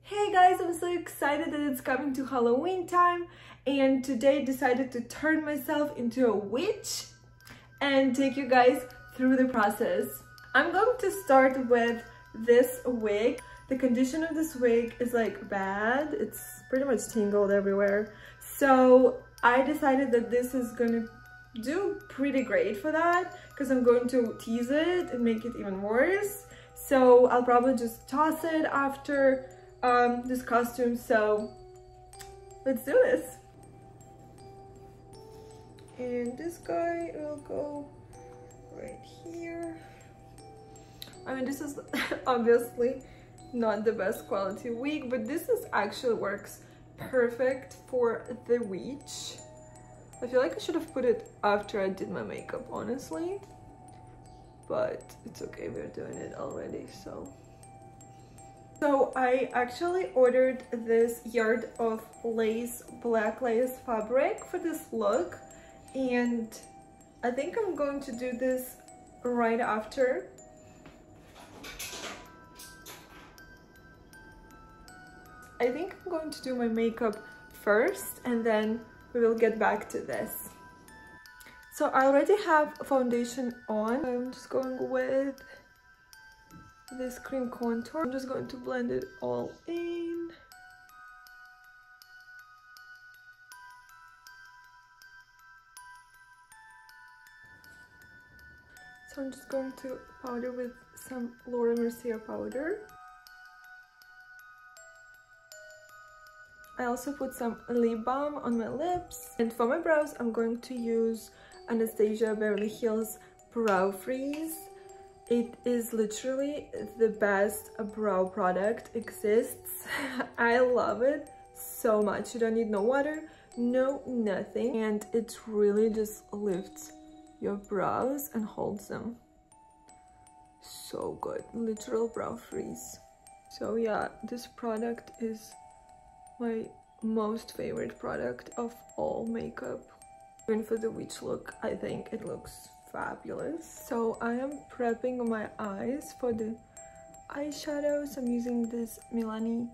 Hey guys, I'm so excited that it's coming to Halloween time, and today I decided to turn myself into a witch and take you guys through the process. I'm going to start with this wig. The condition of this wig is like bad. It's pretty much tangled everywhere. So I decided that this is gonna do pretty great for that because I'm going to tease it and make it even worse. So I'll probably just toss it after this costume. So let's do this. And this guy will go right here. I mean, this is obviously not the best quality wig, but this is actually works perfect for the witch. I feel like I should have put it after I did my makeup, honestly, but it's okay, we're doing it already. So I actually ordered this yard of lace, black lace fabric for this look, and I think I'm going to do this right after. I think I'm going to do my makeup first and then we will get back to this. So I already have foundation on. I'm just going with this cream contour. I'm just going to blend it all in. So I'm just going to powder with some Laura Mercier powder. I also put some lip balm on my lips, and for my brows I'm going to use Anastasia Beverly Hills Brow Freeze. It is literally the best brow product exists. I love it so much. You don't need no water, no nothing, and it really just lifts your brows and holds them. So good, literal brow freeze. So yeah, this product is my most favorite product of all makeup. Even for the witch look, I think it looks fabulous. So I am prepping my eyes for the eyeshadows. I'm using this Milani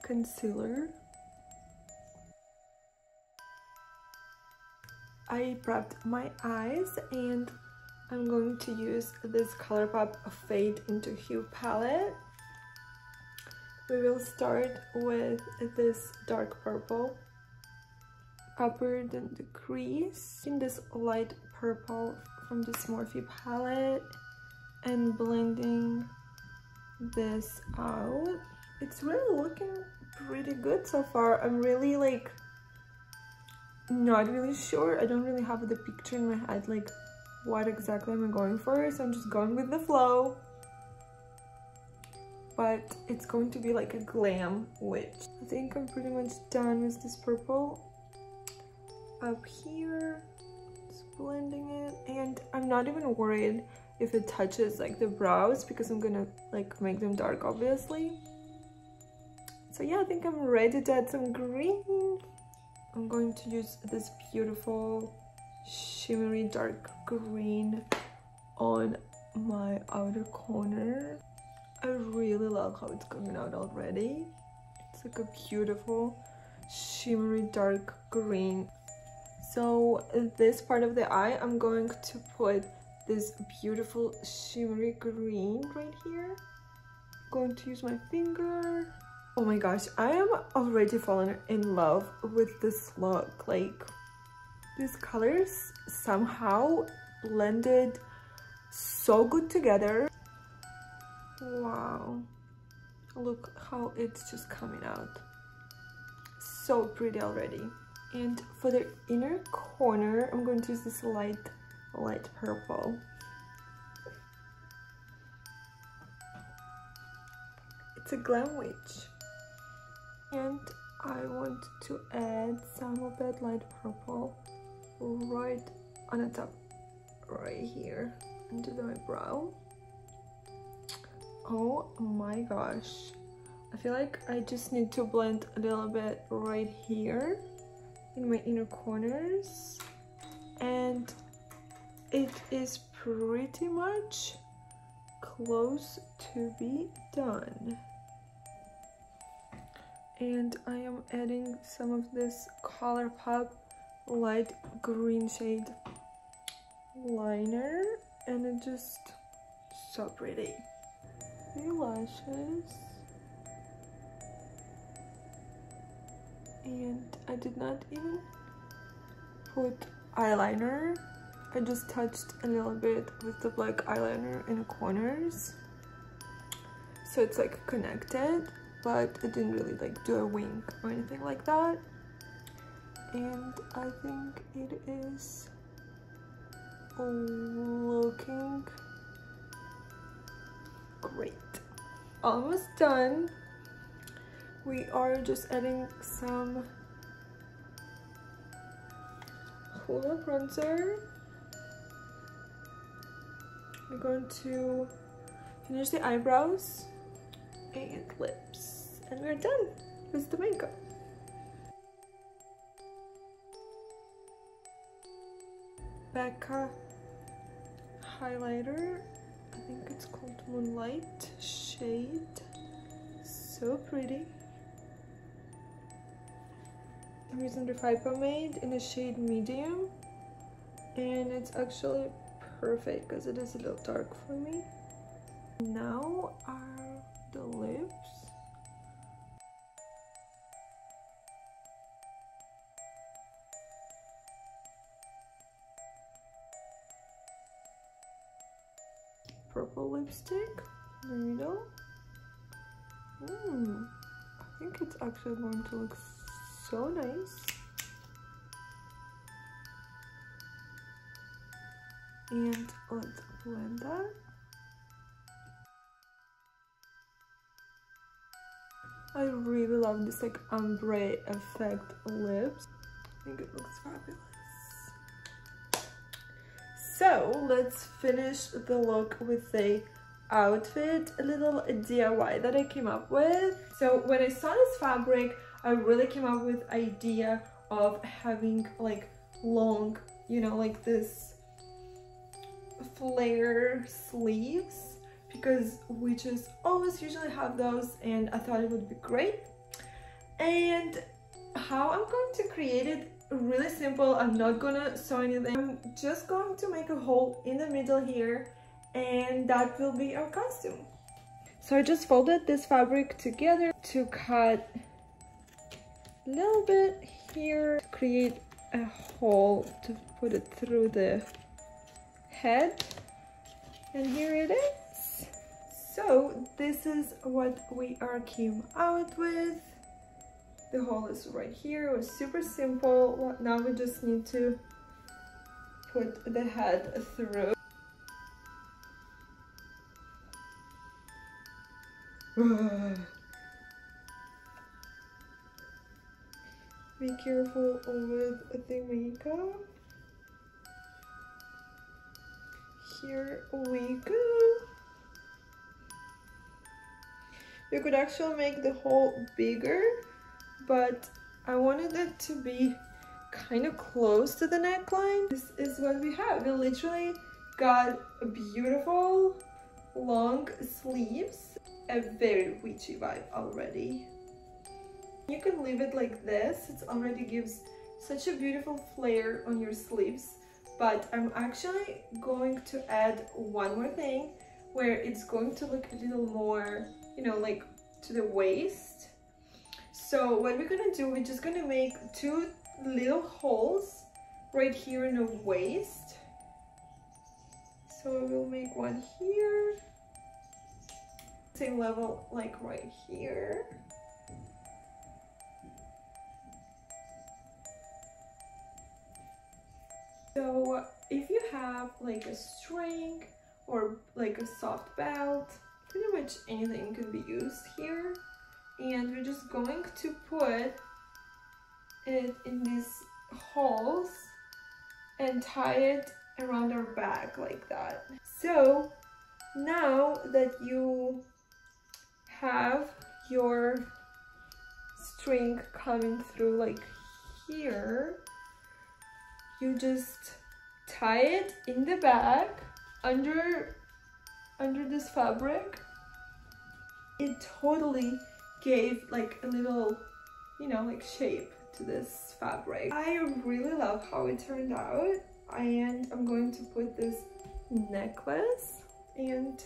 concealer. I prepped my eyes and I'm going to use this ColourPop Fade into Hue palette. We will start with this dark purple, upper than the crease, in this light purple from this Morphe palette, and blending this out. It's really looking pretty good so far. I'm really like not really sure. I don't really have the picture in my head like what exactly am I going for, so I'm just going with the flow. But it's going to be like a glam witch. I think I'm pretty much done with this purple up here. Just blending it, and I'm not even worried if it touches like the brows because I'm gonna like make them dark, obviously. So yeah, I think I'm ready to add some green. I'm going to use this beautiful shimmery dark green on my outer corner. I really love how it's coming out already. It's like a beautiful shimmery dark green. So this part of the eye, I'm going to put this beautiful shimmery green right here. I'm going to use my finger. Oh my gosh, I am already falling in love with this look. Like, these colors somehow blended so good together. Wow, look how it's just coming out. So pretty already. And for the inner corner, I'm going to use this light purple. It's a glam witch. And I want to add some of that light purple right on the top, right here, under my brow. Oh my gosh, I feel like I just need to blend a little bit right here in my inner corners, and it is pretty much close to be done. and I am adding some of this ColourPop light green shade liner, and it's just so pretty. The lashes, and I did not even put eyeliner. I just touched a little bit with the black eyeliner in the corners, so it's like connected, but I didn't really like do a wing or anything like that. And I think it is looking great. Almost done. We are just adding some Hoola bronzer. We're going to finish the eyebrows and lips, and we're done with the makeup. Becca highlighter, I think it's called Moonlight shade, so pretty. I'm using the Refi Pomade in the shade medium, and it's actually perfect because it is a little dark for me. Now are the lips. Purple lipstick in the middle. I think it's actually going to look so nice. And let's blend that. I really love this like ombre effect lips. I think it looks fabulous. So let's finish the look with the outfit, a little DIY that I came up with. So when I saw this fabric, I really came up with idea of having like long, you know, like this flare sleeves, because we just always usually have those, and I thought it would be great. And how I'm going to create it, really simple. I'm not gonna sew anything. I'm just going to make a hole in the middle here, and that will be our costume. So I just folded this fabric together to cut a little bit here, to create a hole to put it through the head, and here it is. So this is what we came out with. The hole is right here. It was super simple. Well, now we just need to put the head through. Be careful with the makeup. Here we go. You could actually make the hole bigger, but I wanted it to be kind of close to the neckline. This is what we have. We literally got a beautiful long sleeves, a very witchy vibe already. You can leave it like this. It already gives such a beautiful flare on your sleeves, but I'm actually going to add one more thing where it's going to look a little more, you know, like to the waist. So what we're gonna do, we're just gonna make two little holes right here in the waist. So we'll make one here, same level like right here. So if you have like a string or like a soft belt, pretty much anything can be used here. And we're just going to put it in these holes and tie it around our back like that. So now that you have your string coming through like here, you just tie it in the back under this fabric. It totally gave like a little, you know, like shape to this fabric. I really love how it turned out, and I'm going to put this necklace, and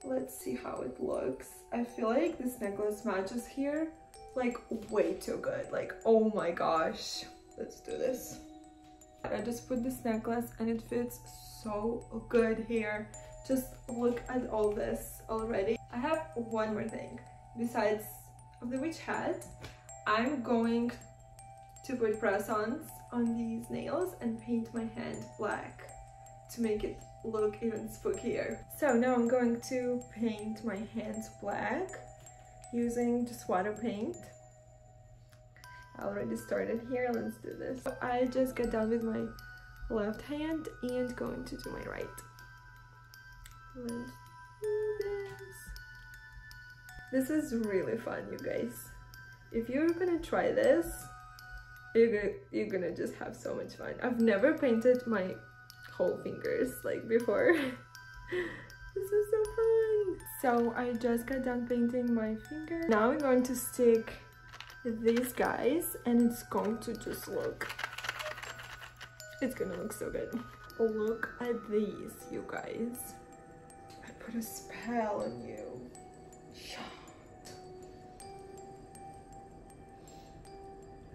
let's see how it looks. I feel like this necklace matches here like way too good. Like, oh my gosh, let's do this. I just put this necklace and it fits so good here. Just look at all this already. I have one more thing besides of the witch hat. I'm going to put press-ons on these nails and paint my hand black to make it look even spookier. So now I'm going to paint my hands black using just water paint. I already started here, let's do this. So I just got done with my left hand and going to do my right. Let's do this. This is really fun, you guys. If you're gonna try this, you're gonna just have so much fun. I've never painted my whole fingers like before. This is so fun. So I just got done painting my finger. Now I'm going to stick these guys and it's going to just look, it's gonna look so good. Look at these, you guys. I put a spell on you.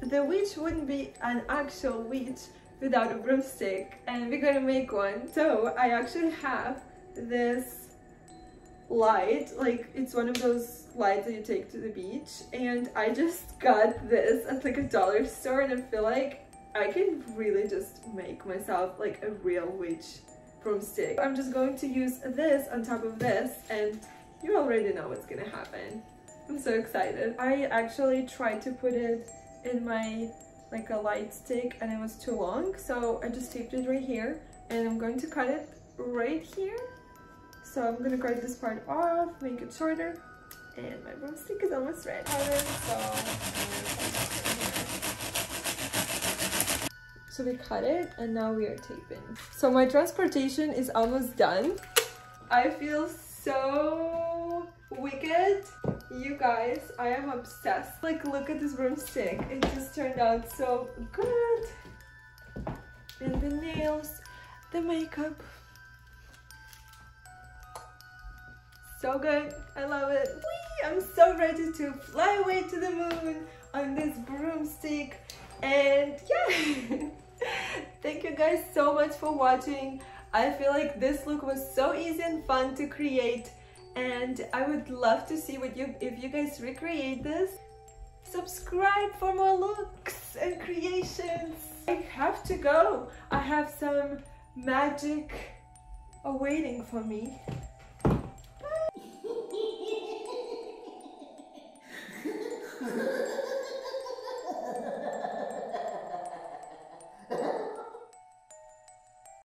The witch wouldn't be an actual witch without a broomstick, and we're gonna make one. So I actually have this light, like it's one of those lights that you take to the beach, and I just got this at like a dollar store, and I feel like I can really just make myself like a real witch broomstick. I'm just going to use this on top of this, and you already know what's gonna happen. I'm so excited. I actually tried to put it in my like a light stick and it was too long, so I just taped it right here, and I'm going to cut it right here. So I'm gonna cut this part off, make it shorter, and my broomstick is almost ready. So we cut it and now we are taping. So my transportation is almost done. I feel so wicked. You guys, I am obsessed. Like, look at this broomstick. It just turned out so good. And the nails, the makeup. So good. I love it. Whee! I'm so ready to fly away to the moon on this broomstick. And yeah. Thank you guys so much for watching. I feel like this look was so easy and fun to create, and I would love to see if you guys recreate this. Subscribe for more looks and creations. I have to go. I have some magic awaiting for me.